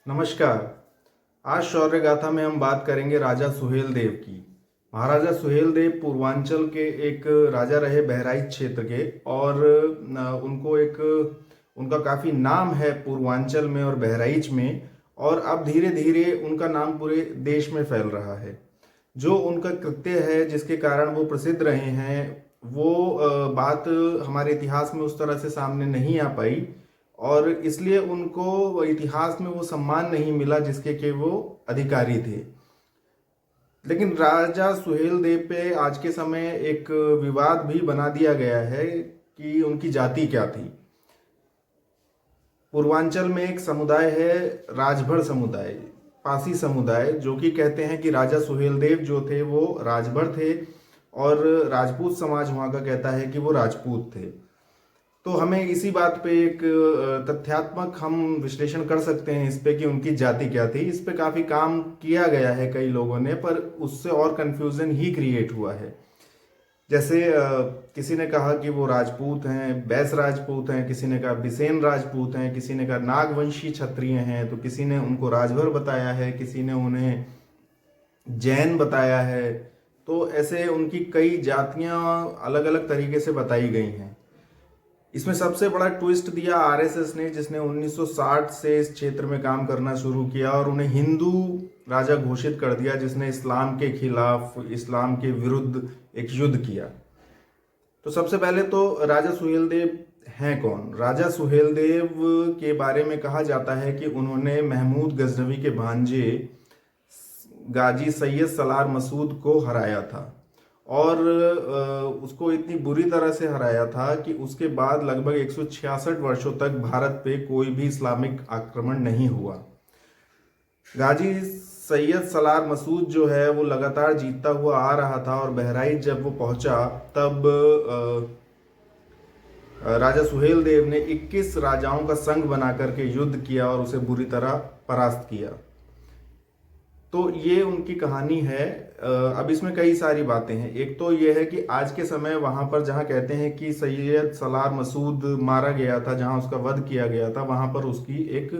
नमस्कार। आज शौर्य गाथा में हम बात करेंगे राजा सुहेल देव की। महाराजा सुहेल देव पूर्वांचल के एक राजा रहे बहराइच क्षेत्र के, और उनको एक उनका काफ़ी नाम है पूर्वांचल में और बहराइच में, और अब धीरे धीरे उनका नाम पूरे देश में फैल रहा है। जो उनका कृत्य है जिसके कारण वो प्रसिद्ध रहे हैं, वो बात हमारे इतिहास में उस तरह से सामने नहीं आ पाई, और इसलिए उनको इतिहास में वो सम्मान नहीं मिला जिसके कि वो अधिकारी थे। लेकिन राजा सुहेल देव पे आज के समय एक विवाद भी बना दिया गया है कि उनकी जाति क्या थी। पूर्वांचल में एक समुदाय है, राजभर समुदाय, पासी समुदाय, जो कि कहते हैं कि राजा सुहेल देव जो थे वो राजभर थे, और राजपूत समाज वहाँ का कहता है कि वो राजपूत थे। तो हमें इसी बात पे एक तथ्यात्मक हम विश्लेषण कर सकते हैं इस पे कि उनकी जाति क्या थी। इस पे काफ़ी काम किया गया है कई लोगों ने, पर उससे और कंफ्यूजन ही क्रिएट हुआ है। जैसे किसी ने कहा कि वो राजपूत हैं, बैस राजपूत हैं, किसी ने कहा बिसेन राजपूत हैं, किसी ने कहा नागवंशी क्षत्रिय हैं, तो किसी ने उनको राजभर बताया है, किसी ने उन्हें जैन बताया है। तो ऐसे उनकी कई जातियां अलग अलग तरीके से बताई गई हैं। इसमें सबसे बड़ा ट्विस्ट दिया आरएसएस ने, जिसने 1960 से इस क्षेत्र में काम करना शुरू किया और उन्हें हिंदू राजा घोषित कर दिया, जिसने इस्लाम के खिलाफ, इस्लाम के विरुद्ध एक युद्ध किया। तो सबसे पहले तो राजा सुहेल देव हैं कौन? राजा सुहेल देव के बारे में कहा जाता है कि उन्होंने महमूद गजनवी के भांजे गाजी सैयद सलार मसूद को हराया था, और उसको इतनी बुरी तरह से हराया था कि उसके बाद लगभग 166 वर्षों तक भारत पे कोई भी इस्लामिक आक्रमण नहीं हुआ। गाजी सैयद सलार मसूद जो है वो लगातार जीतता हुआ आ रहा था, और बहराइच जब वो पहुंचा तब राजा सुहेल देव ने 21 राजाओं का संघ बना करके युद्ध किया और उसे बुरी तरह परास्त किया। तो ये उनकी कहानी है। अब इसमें कई सारी बातें हैं। एक तो ये है कि आज के समय वहां पर जहां कहते हैं कि सैयद सलार मसूद मारा गया था, जहां उसका वध किया गया था, वहां पर उसकी एक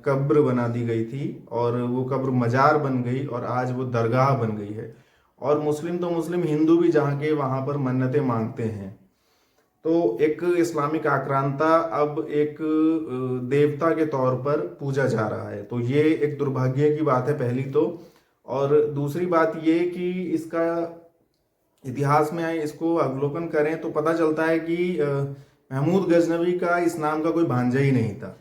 कब्र बना दी गई थी, और वो कब्र मजार बन गई और आज वो दरगाह बन गई है। और मुस्लिम तो मुस्लिम, हिंदू भी जहाँ के वहां पर मन्नतें मांगते हैं। तो एक इस्लामिक आक्रांता अब एक देवता के तौर पर पूजा जा रहा है। तो ये एक दुर्भाग्य की बात है पहली तो। और दूसरी बात ये कि इसका इतिहास में इसको अवलोकन करें तो पता चलता है कि महमूद गजनवी का इस नाम का कोई भांजा ही नहीं था,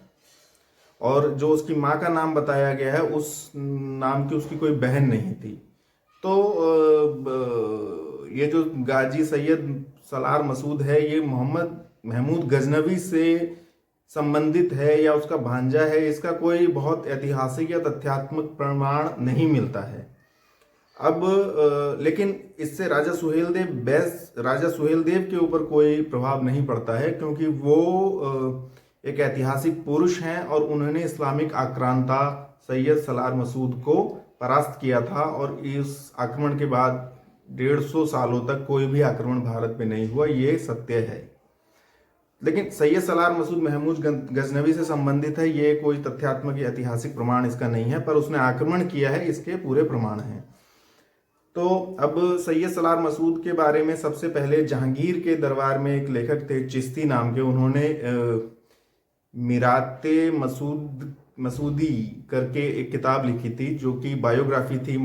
और जो उसकी माँ का नाम बताया गया है उस नाम की उसकी कोई बहन नहीं थी। तो ये जो गाजी सैयद सलार मसूद है, ये मोहम्मद महमूद गजनवी से संबंधित है या उसका भांजा है, इसका कोई बहुत ऐतिहासिक या तथ्यात्मक प्रमाण नहीं मिलता है। अब लेकिन इससे राजा सुहेल देव के ऊपर कोई प्रभाव नहीं पड़ता है, क्योंकि वो एक ऐतिहासिक पुरुष हैं और उन्होंने इस्लामिक आक्रांता सैयद सलार मसूद को परास्त किया था, और इस आक्रमण के बाद 150 सालों तक कोई भी आक्रमण भारत पे नहीं हुआ, ये सत्य है। लेकिन सैयद सलार मसूद महमूद गजनवी से संबंधित है, ये कोई तथ्यात्मक या ऐतिहासिक प्रमाण इसका नहीं है, पर उसने आक्रमण किया है इसके पूरे प्रमाण हैं। तो अब सैयद सलार मसूद के बारे में सबसे पहले जहांगीर के दरबार में एक लेखक थे चिश्ती नाम के, उन्होंने मिराते मसूदी करके एक किताब लिखी थी, जो कि बायोग्राफी थी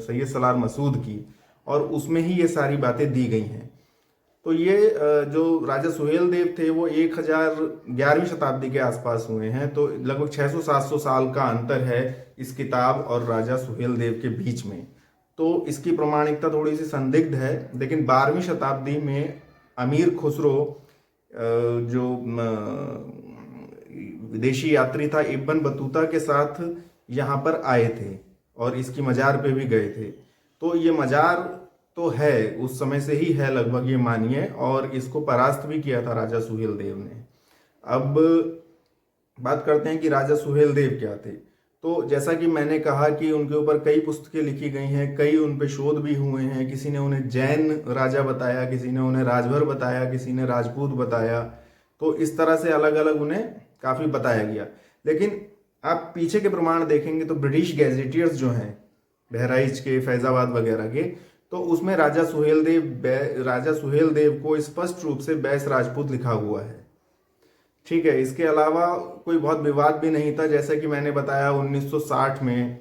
सैयद सलार मसूद की, और उसमें ही ये सारी बातें दी गई हैं। तो ये जो राजा सुहेल देव थे वो 1011वीं शताब्दी के आसपास हुए हैं, तो लगभग 600-700 साल का अंतर है इस किताब और राजा सुहेल देव के बीच में। तो इसकी प्रमाणिकता थोड़ी सी संदिग्ध है। लेकिन 12वीं शताब्दी में अमीर खुसरो जो विदेशी यात्री था इब्न बतूता के साथ यहाँ पर आए थे और इसकी मजार पे भी गए थे। तो ये मजार तो है, उस समय से ही है लगभग, ये मानिए, और इसको परास्त भी किया था राजा सुहेल देव ने। अब बात करते हैं कि राजा सुहेल देव क्या थे। तो जैसा कि मैंने कहा कि उनके ऊपर कई पुस्तकें लिखी गई हैं, कई उन पे शोध भी हुए हैं। किसी ने उन्हें जैन राजा बताया, किसी ने उन्हें राजभर बताया, किसी ने राजपूत बताया। तो इस तरह से अलग अलग उन्हें काफ़ी बताया गया। लेकिन आप पीछे के प्रमाण देखेंगे तो ब्रिटिश गैजेटियर्स जो हैं बहराइच के, फैजाबाद वगैरह के, तो उसमें राजा सुहेल देव को स्पष्ट रूप से बैस राजपूत लिखा हुआ है। ठीक है, इसके अलावा कोई बहुत विवाद भी नहीं था। जैसा कि मैंने बताया 1960 में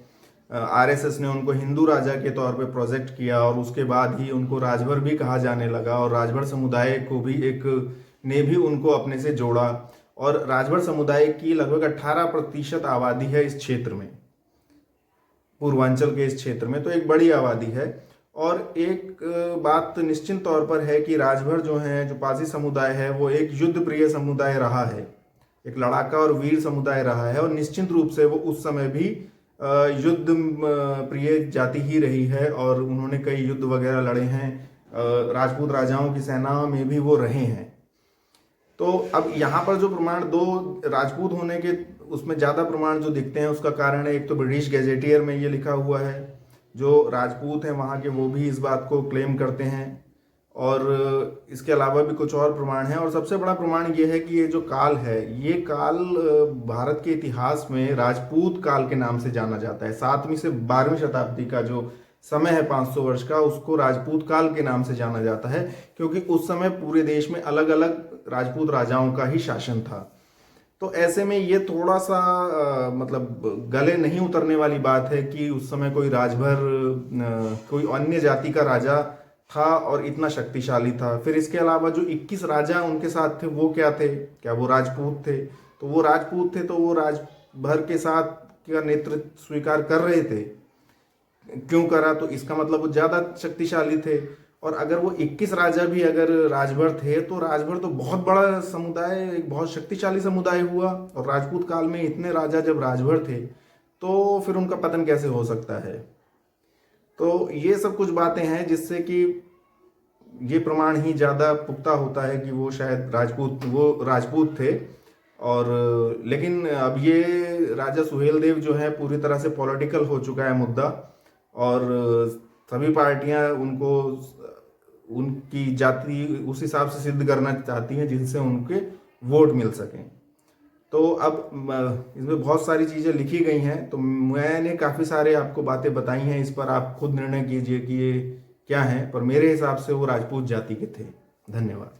आरएसएस ने उनको हिंदू राजा के तौर पे प्रोजेक्ट किया और उसके बाद ही उनको राजभर भी कहा जाने लगा और राजभर समुदाय को भी ने भी उनको अपने से जोड़ा। और राजभर समुदाय की लगभग 18% आबादी है इस क्षेत्र में, पूर्वांचल के इस क्षेत्र में, तो एक बड़ी आबादी है। और एक बात निश्चित तौर पर है कि राजभर जो है, जो पारसी समुदाय है, वो एक युद्ध प्रिय समुदाय रहा है, एक लड़ाका और वीर समुदाय रहा है और निश्चित रूप से वो उस समय भी युद्ध प्रिय जाति ही रही है और उन्होंने कई युद्ध वगैरह लड़े हैं, राजपूत राजाओं की सेना में भी वो रहे हैं। तो अब यहाँ पर जो प्रमाण दो राजपूत होने के उसमें ज़्यादा प्रमाण जो दिखते हैं उसका कारण है, एक तो ब्रिटिश गैजेटियर में ये लिखा हुआ है, जो राजपूत हैं वहाँ के वो भी इस बात को क्लेम करते हैं, और इसके अलावा भी कुछ और प्रमाण हैं। और सबसे बड़ा प्रमाण ये है कि ये जो काल है, ये काल भारत के इतिहास में राजपूत काल के नाम से जाना जाता है। 7वीं से 12वीं शताब्दी का जो समय है 500 वर्ष का, उसको राजपूत काल के नाम से जाना जाता है, क्योंकि उस समय पूरे देश में अलग अलग राजपूत राजाओं का ही शासन था। तो ऐसे में ये थोड़ा सा मतलब गले नहीं उतरने वाली बात है कि उस समय कोई राजभर कोई अन्य जाति का राजा था और इतना शक्तिशाली था। फिर इसके अलावा जो 21 राजा उनके साथ थे वो क्या थे, क्या वो राजपूत थे? तो वो राजपूत थे, तो वो राजभर के साथ का नेतृत्व स्वीकार कर रहे थे। क्यों करा? तो इसका मतलब वो ज़्यादा शक्तिशाली थे। और अगर वो 21 राजा भी अगर राजभर थे, तो राजभर तो बहुत बड़ा समुदाय, एक बहुत शक्तिशाली समुदाय हुआ। और राजपूत काल में इतने राजा जब राजभर थे, तो फिर उनका पतन कैसे हो सकता है? तो ये सब कुछ बातें हैं जिससे कि ये प्रमाण ही ज़्यादा पुख्ता होता है कि वो शायद राजपूत थे। और लेकिन अब ये राजा सुहेल देव जो है पूरी तरह से पॉलिटिकल हो चुका है मुद्दा, और सभी पार्टियां उनको उनकी जाति उस हिसाब से सिद्ध करना चाहती हैं जिनसे उनके वोट मिल सकें। तो अब इसमें बहुत सारी चीज़ें लिखी गई हैं, तो मैंने काफ़ी सारे आपको बातें बताई हैं, इस पर आप खुद निर्णय कीजिए कि ये क्या हैं, पर मेरे हिसाब से वो राजपूत जाति के थे। धन्यवाद।